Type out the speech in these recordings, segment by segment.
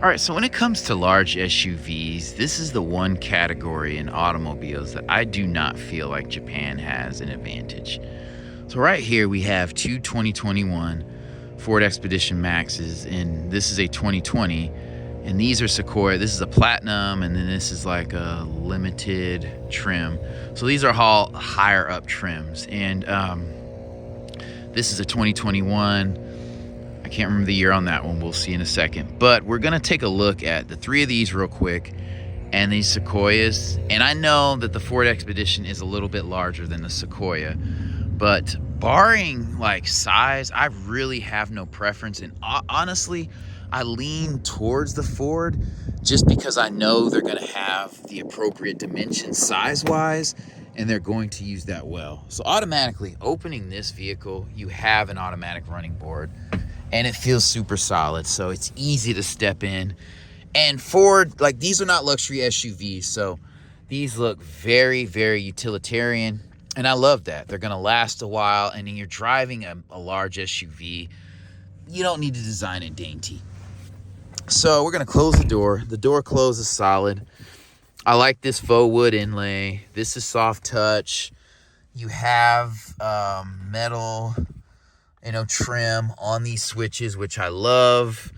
All right, so when it comes to large SUVs, this is the one category in automobiles that I do not feel like Japan has an advantage. So right here we have two 2021 Ford Expedition Maxes, and this is a 2020, and these are Sequoia. This is a platinum, and then this is like a limited trim. So these are all higher up trims, and this is a 2021. I can't remember the year on that one. We'll see in a second. But we're going to take a look at the three of these real quick and these Sequoias. And I know that the Ford Expedition is a little bit larger than the Sequoia, but barring like size, I really have no preference. And honestly, I lean towards the Ford just because I know they're going to have the appropriate dimensions size-wise, and they're going to use that well. So automatically, opening this vehicle, you have an automatic running board, and it feels super solid, so it's easy to step in. And Ford, like, these are not luxury SUVs, so these look very, very utilitarian, and I love that. They're gonna last a while, and when you're driving a large SUV, you don't need to design it dainty. So we're gonna close the door. The door closes solid. I like this faux wood inlay. This is soft touch. You have metal, trim on these switches, which I love.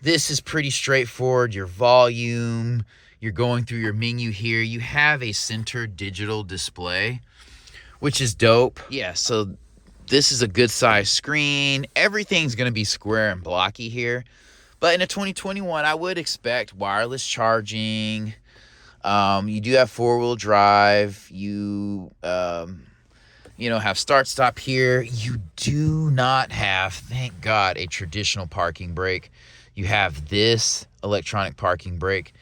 This is pretty straightforward. Your volume, you're going through your menu here. You have a center digital display, which is dope. Yeah, so this is a good size screen. Everything's going to be square and blocky here. But in a 2021, I would expect wireless charging. You do have four-wheel drive. You have start-stop here. You do not have, thank God, a traditional parking brake. You have this electronic parking brake.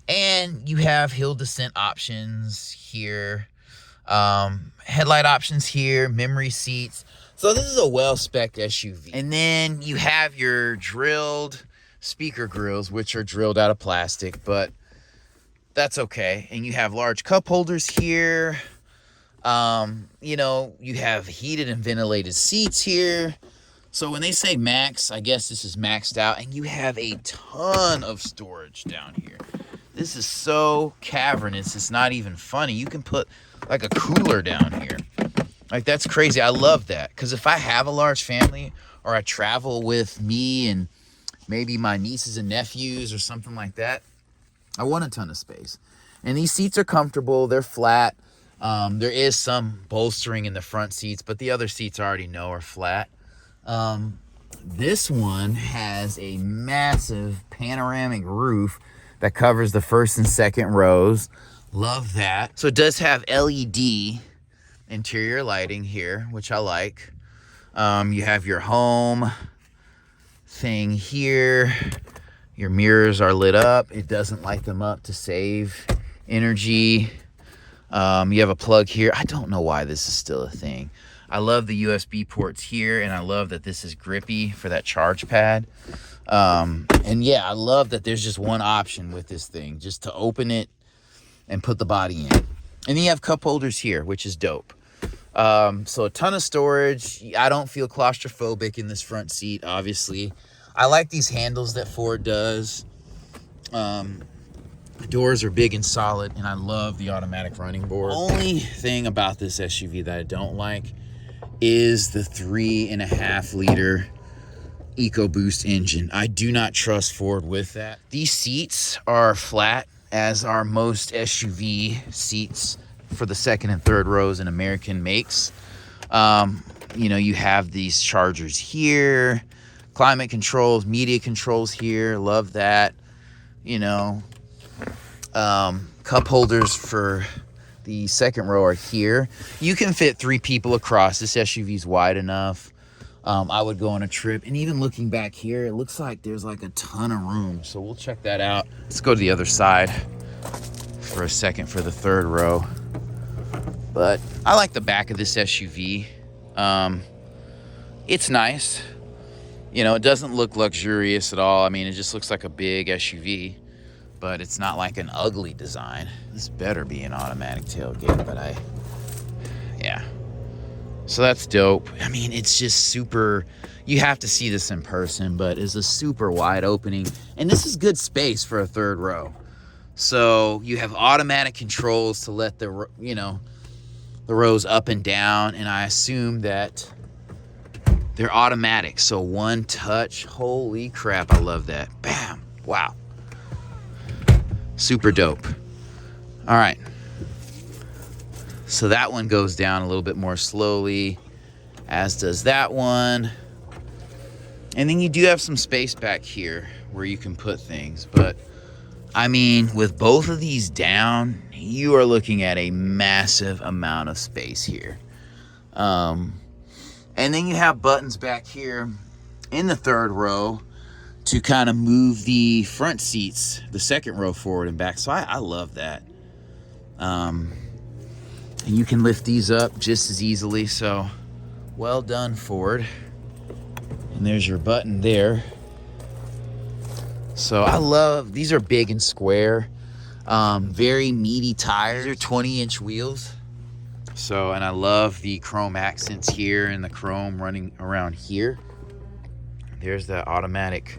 And you have hill descent options here. Headlight options here. Memory seats. So this is a well-spec'd SUV. And then you have your drilled speaker grills, which are drilled out of plastic, but that's okay. And you have large cup holders here. You have heated and ventilated seats here. So when they say max, I guess this is maxed out. And you have a ton of storage down here. This is so cavernous, it's not even funny. You can put like a cooler down here. Like, that's crazy. I love that. Because if I have a large family, or I travel with me and maybe my nieces and nephews or something like that, I want a ton of space. And these seats are comfortable. They're flat. There is some bolstering in the front seats, but the other seats I already know are flat. This one has a massive panoramic roof that covers the first and second rows. Love that. So it does have LED interior lighting here, which I like. You have your home thing here. Your mirrors are lit up. It doesn't light them up to save energy. You have a plug here. I don't know why this is still a thing. I love the USB ports here, and I love that this is grippy for that charge pad. And yeah, I love that there's just one option with this thing, just to open it and put the body in. And then you have cup holders here, which is dope. So a ton of storage. I don't feel claustrophobic in this front seat, obviously. I like these handles that Ford does. The doors are big and solid, and I love the automatic running board. Only thing about this SUV that I don't like is the 3.5 liter EcoBoost engine. I do not trust Ford with that. These seats are flat, as are most SUV seats for the second and third rows in American makes. You have these chargers here, climate controls, media controls here. Love that. Cup holders for the second row are here. You can fit 3 people across. This SUV's wide enough. I would go on a trip. And even looking back here, it looks like there's like a ton of room. So we'll check that out. Let's go to the other side for a second for the third row. But I like the back of this SUV. It's nice. It doesn't look luxurious at all. I mean, it just looks like a big SUV. But it's not like an ugly design. This better be an automatic tailgate, but So that's dope. I mean, it's just super, you have to see this in person, but it's a super wide opening. And this is good space for a third row. So you have automatic controls to let the, you know, the rows up and down. And I assume that they're automatic. So one touch, holy crap, I love that. Bam, wow. Super dope. All right. So that one goes down a little bit more slowly, as does that one. And then you do have some space back here where you can put things. But, I mean, with both of these down, you are looking at a massive amount of space here. And then you have buttons back here in the third row to kind of move the front seats, the second row, forward and back. So I love that. And you can lift these up just as easily. So well done, Ford. And there's your button there. So I love, these are big and square, very meaty tires. These are 20-inch wheels. So, and I love the chrome accents here and the chrome running around here. There's the automatic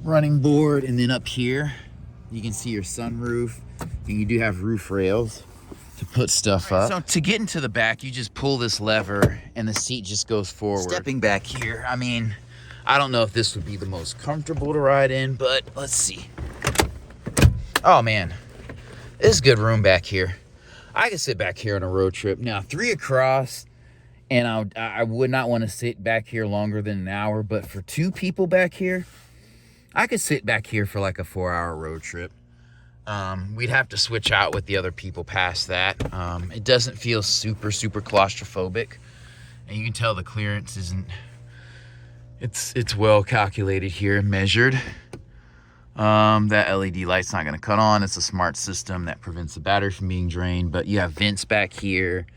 running board. And then up here, you can see your sunroof, and you do have roof rails to put stuff up. So to get into the back, you just pull this lever and the seat just goes forward. Stepping back here, I mean, I don't know if this would be the most comfortable to ride in, but let's see. Oh man, this is good room back here. I could sit back here on a road trip. Now 3 across, and I would not want to sit back here longer than an hour, but for 2 people back here, I could sit back here for like a 4-hour road trip. We'd have to switch out with the other people past that. It doesn't feel super claustrophobic, and you can tell the clearance isn't, it's well calculated here and measured. That LED light's not gonna cut on. It's a smart system that prevents the battery from being drained, but you have vents back here.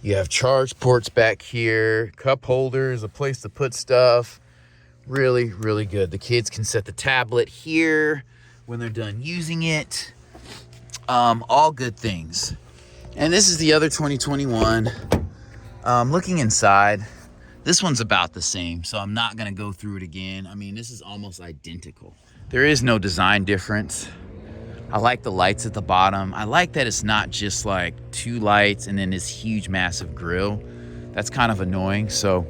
You have charge ports back here, cup holders, a place to put stuff. Really good. The kids can set the tablet here when they're done using it. All good things. And this is the other 2021. Looking inside, this one's about the same, so I'm not gonna go through it again. I mean, this is almost identical. There is no design difference. I like the lights at the bottom. I like that it's not just like 2 lights and then this huge massive grille. That's kind of annoying. So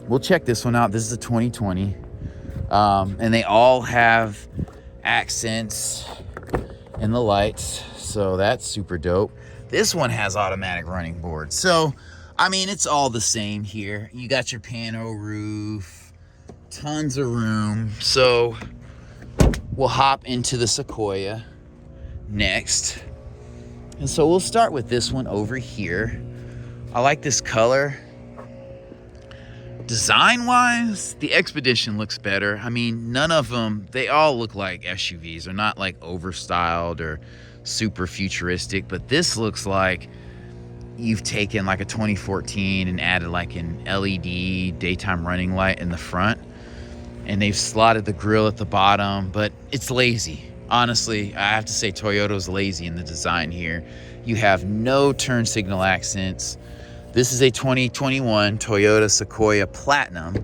we'll check this one out. This is a 2020. And they all have accents in the lights, so that's super dope. This one has automatic running boards. So, I mean, it's all the same here. You got your pano roof, tons of room. So we'll hop into the Sequoia next. And so we'll start with this one over here. I like this color. Design-wise, the Expedition looks better. I mean, none of them, they all look like SUVs. They're not like overstyled or super futuristic, but this looks like you've taken like a 2014 and added like an LED daytime running light in the front, and they've slotted the grille at the bottom, but it's lazy. Honestly, I have to say Toyota's lazy in the design here. You have no turn signal accents. This is a 2021 Toyota Sequoia Platinum.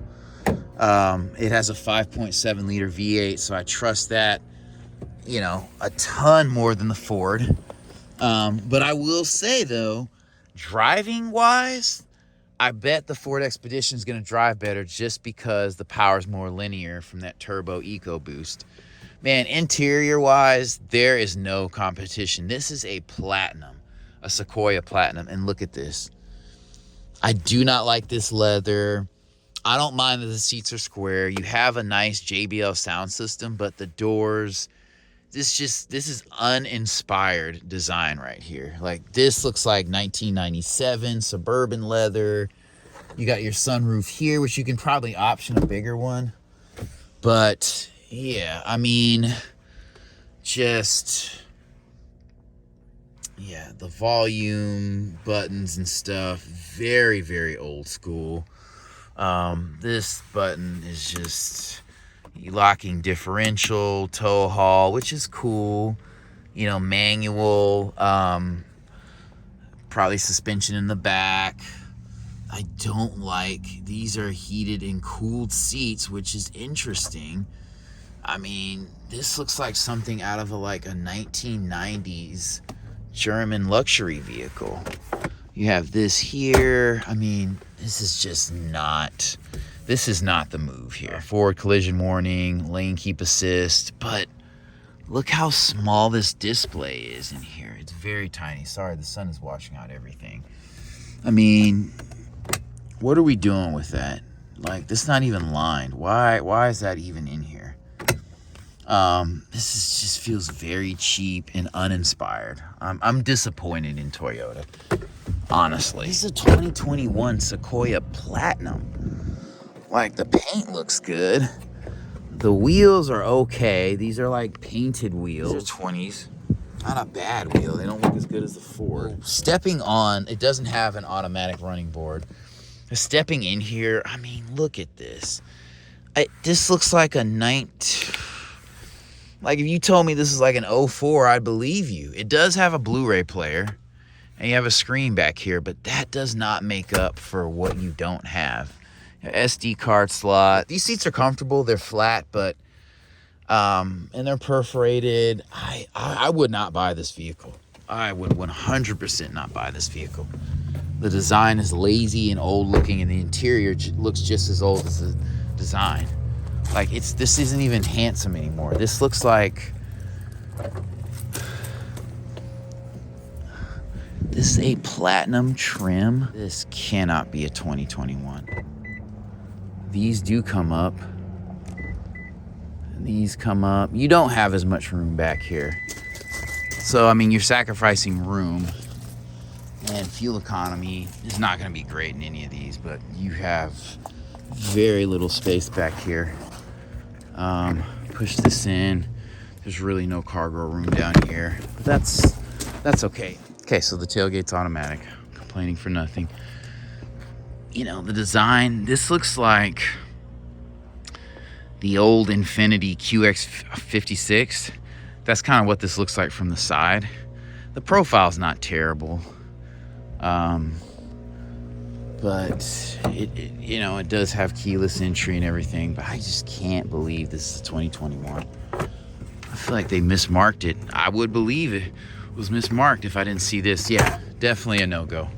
It has a 5.7 liter V8, so I trust that, you know, a ton more than the Ford. But I will say though, driving wise, I bet the Ford Expedition is going to drive better just because the power is more linear from that turbo EcoBoost. Man, interior wise, there is no competition. This is a Platinum, a Sequoia Platinum, and look at this. I do not like this leather. I don't mind that the seats are square. You have a nice JBL sound system, but the doors, this is uninspired design right here. Like, this looks like 1997 Suburban leather. You got your sunroof here, which you can probably option a bigger one. But yeah, I mean, yeah, the volume buttons and stuff, very old school. This button is just locking differential, tow haul, which is cool. You know, manual, probably suspension in the back. I don't like, these are heated and cooled seats, which is interesting. I mean, this looks like something out of a 1990s German luxury vehicle. You have this here. I mean, this is not the move here. Forward collision warning, lane keep assist, but look how small this display is in here. It's very tiny. Sorry, the sun is washing out everything. I mean, what are we doing with that? Like, this is not even lined. Why is that even in here? Just feels very cheap and uninspired. I'm disappointed in Toyota, honestly. This is a 2021 Sequoia Platinum. Like, the paint looks good. The wheels are okay. These are like painted wheels. These are 20s. Not a bad wheel. They don't look as good as the Ford. Stepping on, it doesn't have an automatic running board. Stepping in here, I mean, look at this. This looks like a like if you told me this is like an 04, I'd believe you. It does have a Blu-ray player, and you have a screen back here, but that does not make up for what you don't have. SD card slot. These seats are comfortable. They're flat, but and they're perforated. I would not buy this vehicle. I would 100% not buy this vehicle. The design is lazy and old looking, and the interior looks just as old as the design. Like, this isn't even handsome anymore. This looks like, this is a platinum trim. This cannot be a 2021. These do come up. These come up. You don't have as much room back here. So, I mean, you're sacrificing room, and fuel economy is not going to be great in any of these, but you have very little space back here. Push this in. There's really no cargo room down here, but that's okay. Okay, so the tailgate's automatic. Complaining for nothing. You know, the design, this looks like the old Infiniti QX56. That's kind of what this looks like from the side. The profile's not terrible. But it does have keyless entry and everything, but I just can't believe this is 2021. I feel like they mismarked it. I would believe it was mismarked if I didn't see this. Yeah, definitely a no-go.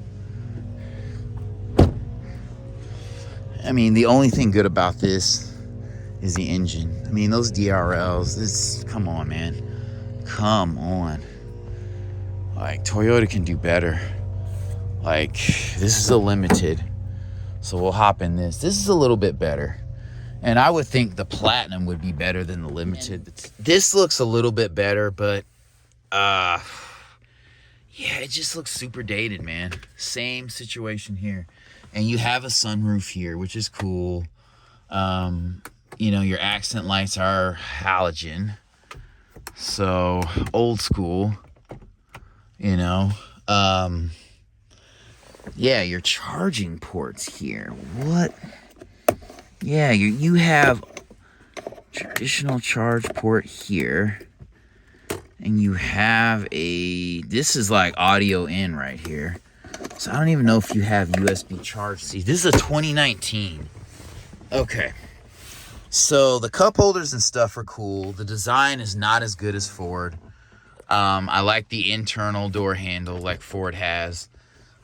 I mean, the only thing good about this is the engine. I mean, those DRLs, come on, man. Come on. Like, Toyota can do better. Like, this is a limited, so we'll hop in this. This is a little bit better. And I would think the Platinum would be better than the limited. This looks a little bit better, but, yeah, it just looks super dated, man. Same situation here. And you have a sunroof here, which is cool. Your accent lights are halogen. So, old school, Yeah, your charging ports here. What? Yeah, you have traditional charge port here. And you have this is like audio in right here. So I don't even know if you have USB charge C. This is a 2019. Okay. So the cup holders and stuff are cool. The design is not as good as Ford. I like the internal door handle like Ford has.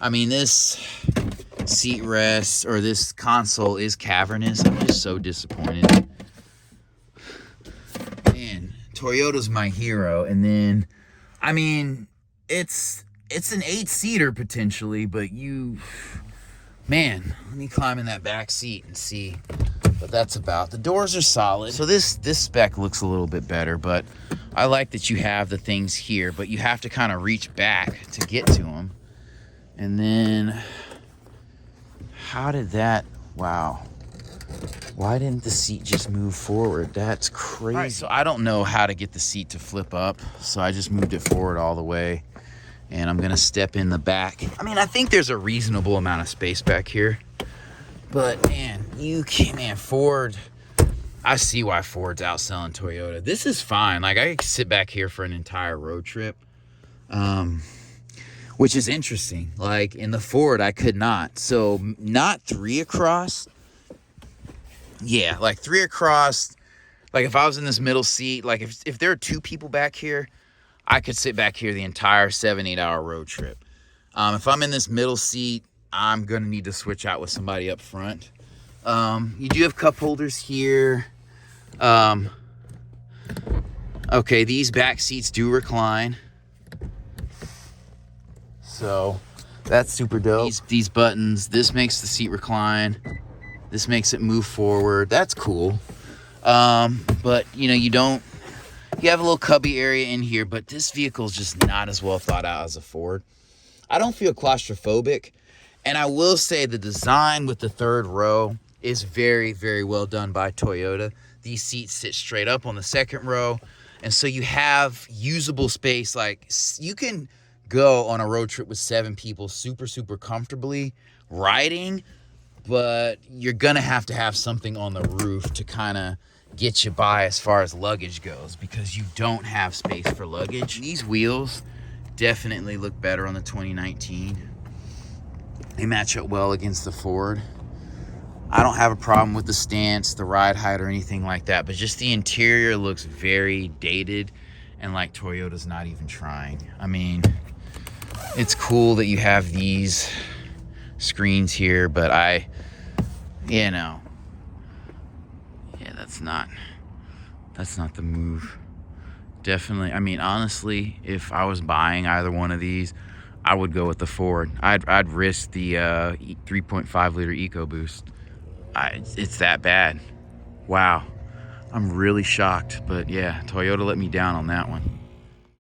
I mean, this seat rest or this console is cavernous. I'm just so disappointed. Man, Toyota's my hero. And then, I mean, it's an 8-seater potentially, but man, let me climb in that back seat and see what that's about. The doors are solid. So this spec looks a little bit better, but I like that you have the things here, but you have to kind of reach back to get to them. And then, how did that, wow. Why didn't the seat just move forward? That's crazy. All right, so I don't know how to get the seat to flip up, so I just moved it forward all the way. And I'm gonna step in the back. I mean, I think there's a reasonable amount of space back here. But man, Ford, I see why Ford's outselling Toyota. This is fine. Like, I could sit back here for an entire road trip. which is interesting. Like in the Ford, I could not. So not 3 across. Yeah, like 3 across. Like if I was in this middle seat, like if there are 2 people back here, I could sit back here the entire 7-8 hour road trip. If I'm in this middle seat, I'm gonna need to switch out with somebody up front. You do have cup holders here. Okay, these back seats do recline. So that's super dope. These buttons, this makes the seat recline. This makes it move forward. That's cool. But you know, you have a little cubby area in here, but this vehicle is just not as well thought out as a Ford. I don't feel claustrophobic. And I will say the design with the 3rd row is very, very well done by Toyota. These seats sit straight up on the 2nd row. And so you have usable space. Like you can go on a road trip with 7 people super, super comfortably riding, but you're going to have something on the roof to kind of get you by as far as luggage goes, because you don't have space for luggage. These wheels definitely look better on the 2019. They match up well against the Ford. I don't have a problem with the stance, the ride height, or anything like that, but just the interior looks very dated and like Toyota's not even trying. I mean, it's cool that you have these screens here, but yeah, that's not the move. Definitely, I mean, honestly, if I was buying either one of these, I would go with the Ford. I'd risk the 3.5 liter EcoBoost. It's that bad. Wow. I'm really shocked, but yeah, Toyota let me down on that one.